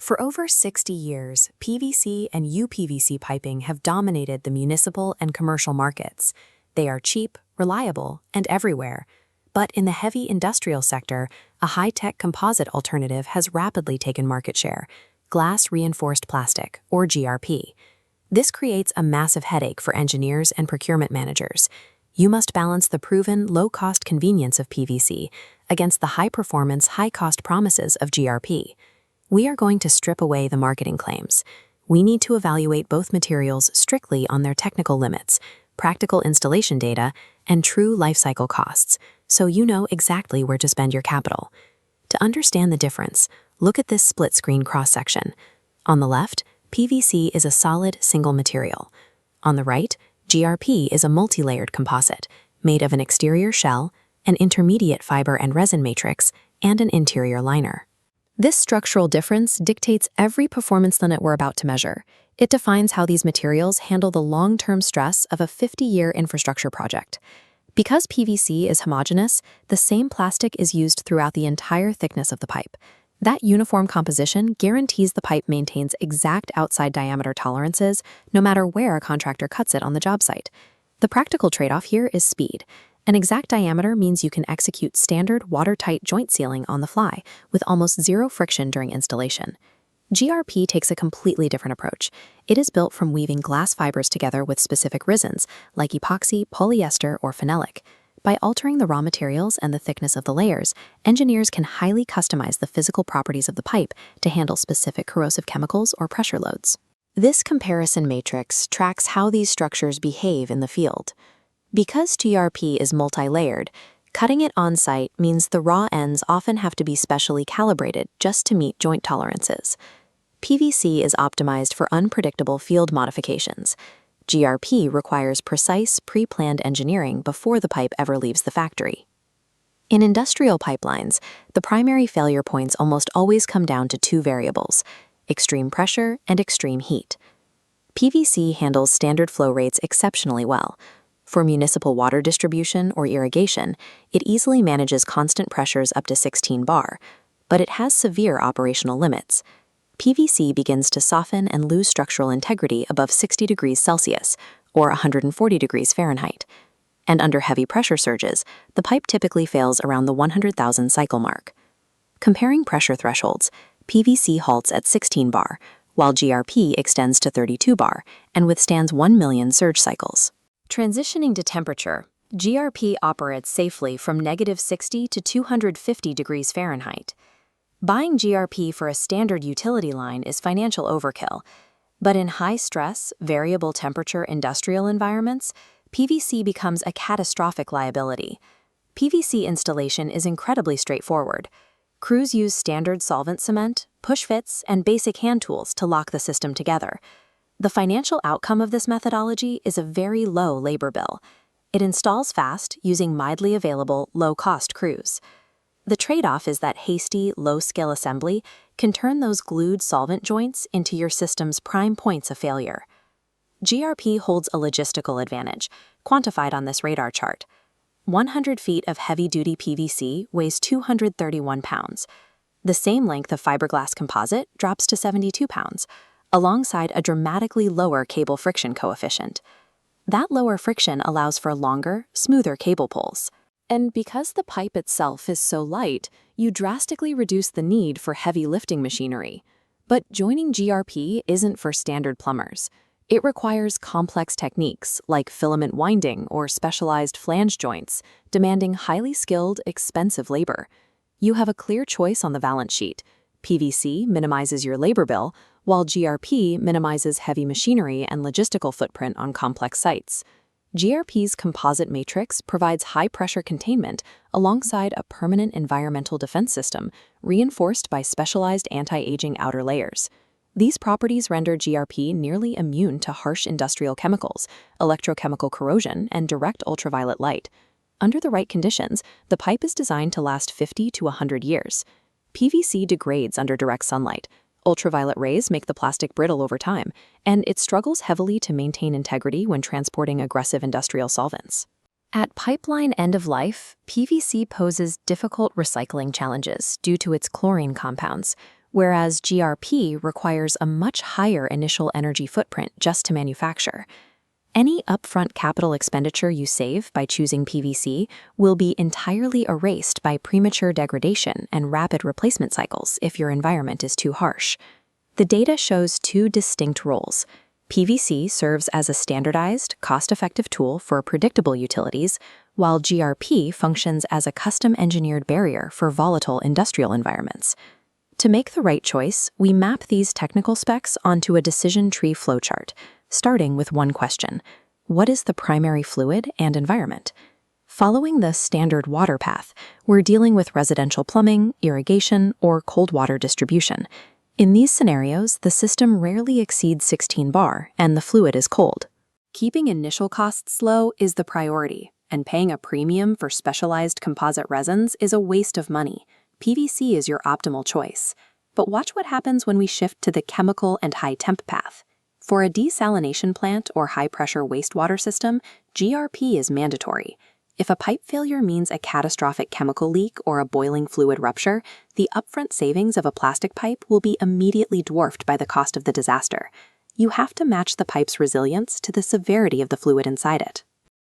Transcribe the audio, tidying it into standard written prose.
For over 60 years, PVC and UPVC piping have dominated the municipal and commercial markets. They are cheap, reliable, and everywhere. But in the heavy industrial sector, a high-tech composite alternative has rapidly taken market share: glass-reinforced plastic, or GRP. This creates a massive headache for engineers and procurement managers. You must balance the proven, low-cost convenience of PVC against the high-performance, high-cost promises of GRP. We are going to strip away the marketing claims. We need to evaluate both materials strictly on their technical limits, practical installation data, and true life cycle costs, so you know exactly where to spend your capital. To understand the difference, look at this split-screen cross-section. On the left, PVC is a solid, single material. On the right, GRP is a multi-layered composite, made of an exterior shell, an intermediate fiber and resin matrix, and an interior liner. This structural difference dictates every performance limit we're about to measure. It defines how these materials handle the long-term stress of a 50-year infrastructure project. Because PVC is homogeneous, the same plastic is used throughout the entire thickness of the pipe. That uniform composition guarantees the pipe maintains exact outside diameter tolerances, no matter where a contractor cuts it on the job site. The practical trade-off here is speed. An exact diameter means you can execute standard watertight joint sealing on the fly, with almost zero friction during installation. GRP takes a completely different approach. It is built from weaving glass fibers together with specific resins, like epoxy, polyester, or phenolic. By altering the raw materials and the thickness of the layers, engineers can highly customize the physical properties of the pipe to handle specific corrosive chemicals or pressure loads. This comparison matrix tracks how these structures behave in the field. Because GRP is multi-layered, cutting it on-site means the raw ends often have to be specially calibrated just to meet joint tolerances. PVC is optimized for unpredictable field modifications. GRP requires precise, pre-planned engineering before the pipe ever leaves the factory. In industrial pipelines, the primary failure points almost always come down to two variables: extreme pressure and extreme heat. PVC handles standard flow rates exceptionally well. For municipal water distribution or irrigation, it easily manages constant pressures up to 16 bar, but it has severe operational limits. PVC begins to soften and lose structural integrity above 60 degrees Celsius, or 140 degrees Fahrenheit. And under heavy pressure surges, the pipe typically fails around the 100,000 cycle mark. Comparing pressure thresholds, PVC halts at 16 bar, while GRP extends to 32 bar and withstands 1 million surge cycles. Transitioning to temperature, GRP operates safely from -60 to 250 degrees Fahrenheit. Buying GRP for a standard utility line is financial overkill, but in high-stress, variable temperature industrial environments, PVC becomes a catastrophic liability. PVC installation is incredibly straightforward. Crews use standard solvent cement, push fits, and basic hand tools to lock the system together. The financial outcome of this methodology is a very low labor bill. It installs fast, using widely available, low-cost crews. The trade-off is that hasty, low-scale assembly can turn those glued solvent joints into your system's prime points of failure. GRP holds a logistical advantage, quantified on this radar chart. 100 feet of heavy-duty PVC weighs 231 pounds. The same length of fiberglass composite drops to 72 pounds, alongside a dramatically lower cable friction coefficient. That lower friction allows for longer, smoother cable pulls. And because the pipe itself is so light, you drastically reduce the need for heavy lifting machinery. But joining GRP isn't for standard plumbers. It requires complex techniques like filament winding or specialized flange joints, demanding highly skilled, expensive labor. You have a clear choice on the balance sheet. PVC minimizes your labor bill, while GRP minimizes heavy machinery and logistical footprint on complex sites. GRP's composite matrix provides high-pressure containment alongside a permanent environmental defense system, reinforced by specialized anti-aging outer layers. These properties render GRP nearly immune to harsh industrial chemicals, electrochemical corrosion, and direct ultraviolet light. Under the right conditions, the pipe is designed to last 50 to 100 years. PVC degrades under direct sunlight. Ultraviolet rays make the plastic brittle over time, and it struggles heavily to maintain integrity when transporting aggressive industrial solvents. At pipeline end of life, PVC poses difficult recycling challenges due to its chlorine compounds, whereas GRP requires a much higher initial energy footprint just to manufacture. Any upfront capital expenditure you save by choosing PVC will be entirely erased by premature degradation and rapid replacement cycles if your environment is too harsh. The data shows two distinct roles. PVC serves as a standardized, cost-effective tool for predictable utilities, while GRP functions as a custom-engineered barrier for volatile industrial environments. To make the right choice, we map these technical specs onto a decision tree flowchart, starting with one question: what is the primary fluid and environment? Following the standard water path, we're dealing with residential plumbing, irrigation, or cold water distribution. In these scenarios, the system rarely exceeds 16 bar, and the fluid is cold. Keeping initial costs low is the priority, and paying a premium for specialized composite resins is a waste of money. PVC is your optimal choice. But watch what happens when we shift to the chemical and high-temp path. For a desalination plant or high-pressure wastewater system, GRP is mandatory. If a pipe failure means a catastrophic chemical leak or a boiling fluid rupture, the upfront savings of a plastic pipe will be immediately dwarfed by the cost of the disaster. You have to match the pipe's resilience to the severity of the fluid inside it.